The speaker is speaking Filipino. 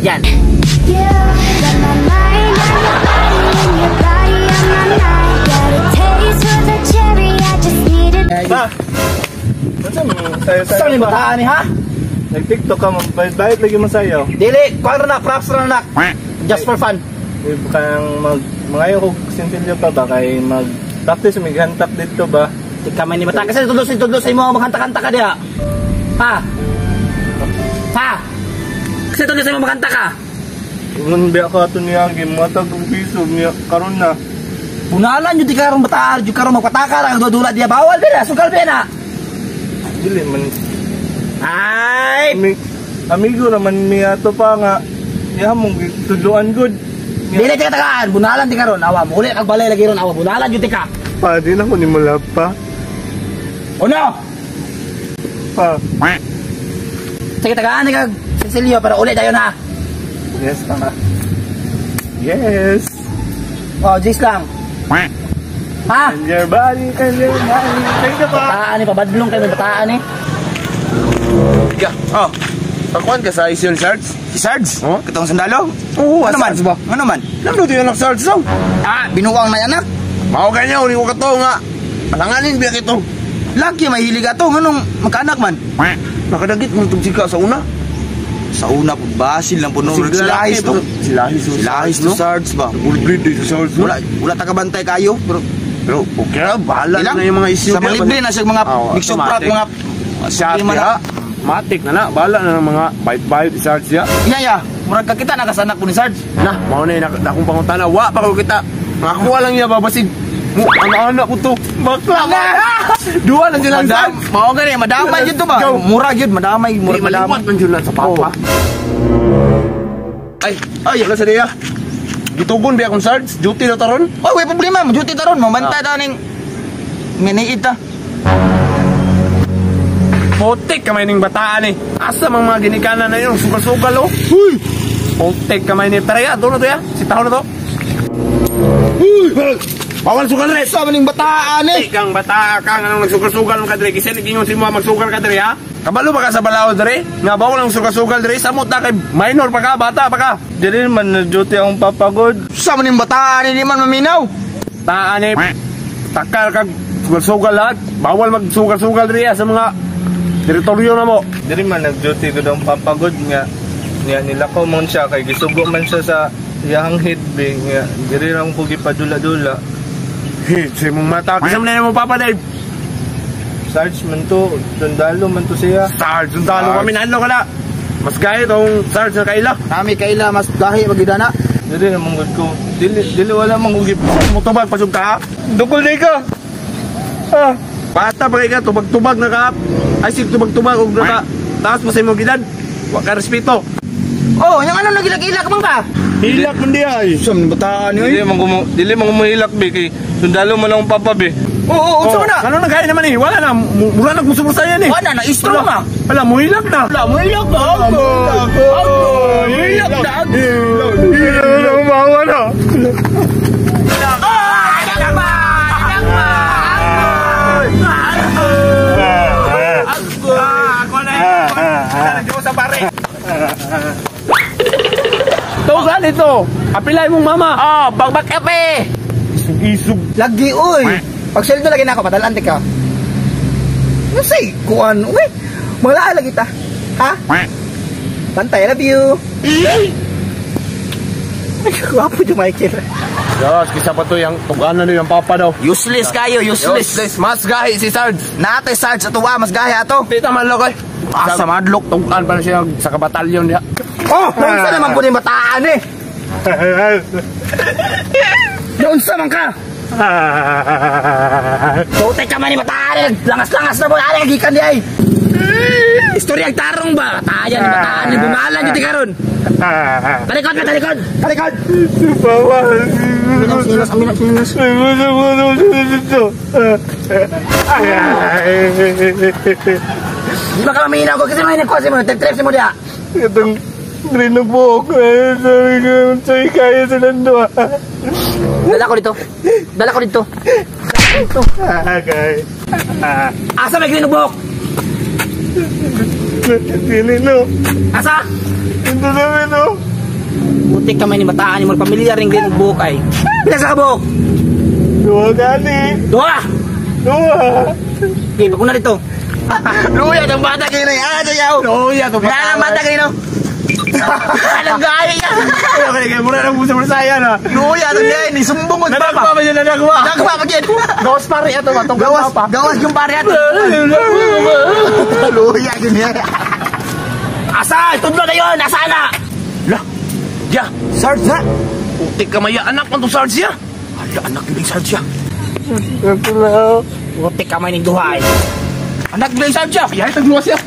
Yan. Pa! Saan yung bataan ni ha? Nag-tiktok ka, bayad lagi mo sa'yo. Dili, kuha na, props na. Just for fun. Kayang mga ko sintilyo pa ba? Kaya mag-practice, mag-hantak dito ba? Ika may ni bata. Kasi tulos mo maghanta-kanta ka diya. Ha? Ha? Kasi tulos mo maghanta ka. Nung biya ka ito niya, matag ang piso niya, karon na. Bunalan yun di karong bataan, yung karong magpataka lang, dudula diya. Bawal ba na? Sugal ba na? Dili man. Ay! Amigo naman niya to pa nga. Niya mong tudloan good. Dili tika tagaan, bunalan di karon. Awa, muli kagbalay lagi ron. Awa, bunalan yun tika. Pa, di na ko ni mula pa. Uno! Pa. Sige tagaan ni kag Cecilio para uli tayo na. Yes, tama. Yes. Oh, Jis lang. Ha? And your body. Thank you pa. Bataan ni, pabadlong kayo, bataan ni. Oh, pakuan ka sa Isil Sards? Si Sards? Oh? Katong sandalo? Oo, ano man? Ano man? Lamdo ito yung Sards daw. Binuwang na anak. Mao ganyan, uli ko kato nga. Palanganin biyak ito. Laki, may hilig ato. Anong magkaanak man? Nakadagit mo itong sika sa una. Sa una po, basil lang po nung silahis to. Silahis to Sards ba? Full breed to Sards. Wala takabantay kayo. Pero okay na, bahala na yung mga isyo. Sa mga libre na siya mga mixoprat, mga Siya, matik na bala na ng mga bite-bite ni Sarge ya. Iya, murag ka kita nakasanak po ni Sarge. Nah, mao na akong pangutana, wa pa ko kita. Nakuha lang niya babasig. Anak-anak ko to. Bakla ba? Dua lang sila sa. Mao gani, madamay jud to ba? Mura jud, madamay, mura madamay man jud sa papa. Ay, wala sa diya. Gitugon biya akong Sarge, duty na taron. Oh, way problema, duty taron, mamantay ta ning miniit ta. Potek kamay ning bataan eh. Asa mga ginikanan na yun, sugal-sugal oh. Huy! Potek kamay ni Taraya, doon na to ya? Si tao na to? Huy! Bawal sugal rin! Sa maning bataan eh! Ikang bata ka nga nang nagsugal-sugal ka dre. Kasi nagingon si mo magsugal ka dre ha? Kabalo ba ka sa balaod dre? Nga bawal ang sugal-sugal dre? Samot na kay minor pa ka, bata pa ka. Dili man na duty akong papagod. Sa maning bataan eh, di man maminaw! Taan eh, takal kag sugal-sugal lahat. Bawal magsugal-sugal dre sa mga teritoryo na mo. Diri man nag-duty ko daw papagod nga nila ko man siya kay gisugo man siya sa iyang headbang nga diri lang ko gipadula-dula. Si mong mata kasi man mo papa Dave. Sarge man to, sundalo man to siya. Sarge, sundalo kami nalo ka na. Mas gaya tong Sarge na kaila. Kami kaila mas gahi magidana. Dili na mong ko. Dili wala mang ugip. Motobag pasug ka. Dukol di ka. Bata pa kay ka tubag-tubag na ka. Ay sig tubag-tubag og naka taas mo sa imong gidad. Wa ka respeto. Oh, yang ano nagilak-ilak man ka? Hilak man di ay. Sa maning bataan eh. Dili man humilak be kay sundalo man ang papa be. Oo, unsa man na? Ano na kaya naman eh? Wala na. Mura na gumusubusayan eh. Wala na, istro ma. Wala, muhilak na. Wala, muhilak na. Muhilak na. Hilak na. Umawa na. Sa pare. Tugan ito. Apilay mong mama. Oh, bagbag epe. Isug. Lagi oy. Pag sweldo lagi na ako, padalaan ka. Ano say? Kuan, uy. Malaan lagi ta. Ha? Bantay, I love you. Gwapo yung Michael. Yes, kisa pa to yung tuganan nyo yung papa daw. Useless kayo, useless. Mas gahi si Sarge. Nate Sarge ato wa, mas gahi ato. Pita man lokay. Asa madlok. Tugan pa na siya sa kabatalyon niya. Oh, doon sa naman po ni bataan eh. Doon sa man ka. Tote ka man ni bataan. Langas-langas na po. Ano yung gikan di ay? Istorya ang tarong ba? Tayan ni bataan. Bumalan yung tikaron. Talikod na, talikod. Talikod. Bawal. Sinilas. Di ba ka maminaw ko? Kasi may nagkwasi mo. Trip si mo diya. Itong rinubok. Sabi ko, sa'yo kaya silang dua. Dala ko dito. Dala ko dito. Okay. Asa may ginubok? Dili no. Asa? Ito namin no. Butik kamay ni bataan mo pamilyar ring din buhok ay. Pila sa buhok? Dua gani. Dua. Dua. Okay, pag na dito. Luya ng bata kayo na yan. Ano yaw? Luya to Luya ng bata kayo na. Anong gaya yan? Ano ka nagay mura ng busa saya na. Luya to yan. Isumbong mo. Nadagwa ba yun nadagwa? Nagpa pa yan. Gawas pare ato ba? Gawas yung pare ato. Luya yun yan. Asa? Tudlo na yun. Asa na? Lah. Ya. Sarge na. Putik ka maya. Anak man to Sarge ya. Ala anak ni Sarge ya. Butik kamay ni duha ay. Anak ni Sarge ya. Kaya itagluwas ya.